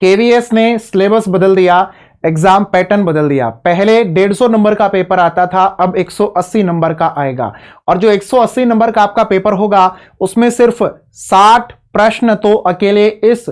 KVS ने syllabus बदल दिया, एग्जाम पैटर्न बदल दिया। पहले 150 नंबर का पेपर आता था, अब 180 नंबर का आएगा। और जो 180 नंबर का आपका पेपर होगा उसमें सिर्फ 60 प्रश्न तो अकेले इस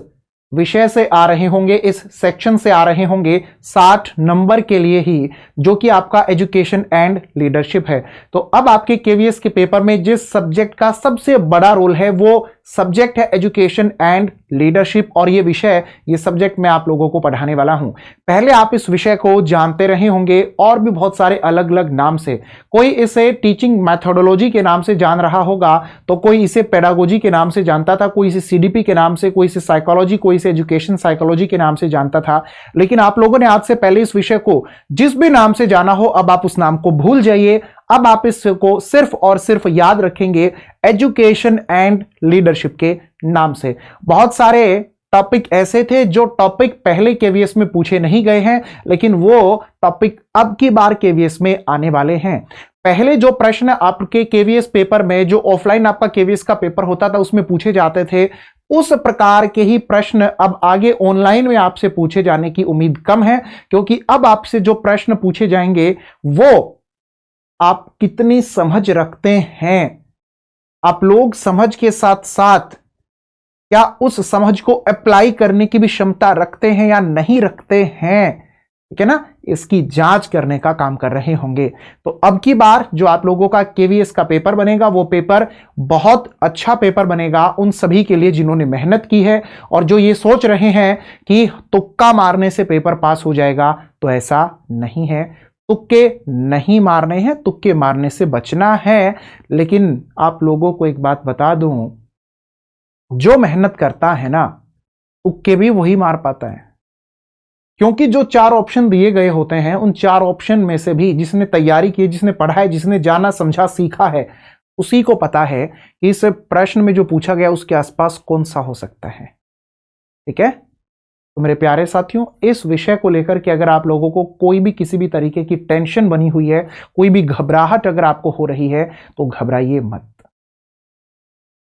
विषय से आ रहे होंगे, इस सेक्शन से आ रहे होंगे, 60 नंबर के लिए ही, जो कि आपका एजुकेशन एंड लीडरशिप है। तो अब आपके केवीएस के पेपर में जिस सब्जेक्ट का सबसे बड़ा रोल है वो सब्जेक्ट है एजुकेशन एंड लीडरशिप। और ये विषय, ये सब्जेक्ट मैं आप लोगों को पढ़ाने वाला हूं। पहले आप इस विषय को जानते रहे होंगे और भी बहुत सारे अलग अलग नाम से। कोई इसे टीचिंग मैथोडोलॉजी के नाम से जान रहा होगा, तो कोई इसे पेडागोजी के नाम से जानता था, कोई इसे सीडीपी के नाम से, कोई इसे साइकोलॉजी, कोई इसे एजुकेशन साइकोलॉजी के नाम से जानता था। लेकिन आप लोगों ने आज से पहले इस विषय को जिस भी नाम से जाना हो, अब आप उस नाम को भूल जाइए। अब आप इसको सिर्फ और सिर्फ याद रखेंगे एजुकेशन एंड लीडरशिप के नाम से। बहुत सारे टॉपिक ऐसे थे जो टॉपिक पहले केवीएस में पूछे नहीं गए हैं, लेकिन वो टॉपिक अब की बार केवीएस में आने वाले हैं। पहले जो प्रश्न आपके केवीएस पेपर में, जो ऑफलाइन आपका केवीएस का पेपर होता था उसमें पूछे जाते थे, उस प्रकार के ही प्रश्न अब आगे ऑनलाइन में आपसे पूछे जाने की उम्मीद कम है, क्योंकि अब आपसे जो प्रश्न पूछे जाएंगे वो आप कितनी समझ रखते हैं, आप लोग समझ के साथ साथ क्या उस समझ को अप्लाई करने की भी क्षमता रखते हैं या नहीं रखते हैं, ठीक है ना, इसकी जांच करने का काम कर रहे होंगे। तो अब की बार जो आप लोगों का केवीएस का पेपर बनेगा वो पेपर बहुत अच्छा पेपर बनेगा उन सभी के लिए जिन्होंने मेहनत की है और जो ये सोच रहे हैं कि तुक्का मारने से पेपर पास हो जाएगा। तो ऐसा नहीं है, तुक्के नहीं मारने हैं, तुक्के मारने से बचना है। लेकिन आप लोगों को एक बात बता दूं, जो मेहनत करता है ना, तुक्के भी वही मार पाता है। क्योंकि जो 4 ऑप्शन दिए गए होते हैं, उन 4 ऑप्शन में से भी जिसने तैयारी की, जिसने पढ़ा है, जिसने जाना समझा सीखा है, उसी को पता है कि इस प्रश्न में जो पूछा गया उसके आसपास कौन सा हो सकता है। ठीक है, तो मेरे प्यारे साथियों, इस विषय को लेकर के अगर आप लोगों को कोई भी किसी भी तरीके की टेंशन बनी हुई है, कोई भी घबराहट अगर आपको हो रही है, तो घबराइए मत।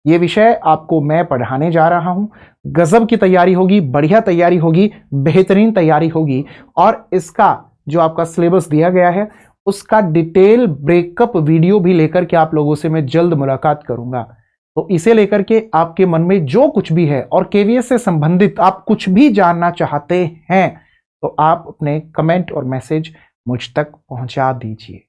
ये विषय आपको मैं पढ़ाने जा रहा हूं। गजब की तैयारी होगी, बढ़िया तैयारी होगी, बेहतरीन तैयारी होगी। और इसका जो आपका सिलेबस दिया गया है उसका डिटेल ब्रेकअप वीडियो भी लेकर के आप लोगों से मैं जल्द मुलाकात करूंगा। तो इसे लेकर के आपके मन में जो कुछ भी है और केवीएस से संबंधित आप कुछ भी जानना चाहते हैं, तो आप अपने कमेंट और मैसेज मुझ तक पहुंचा दीजिए।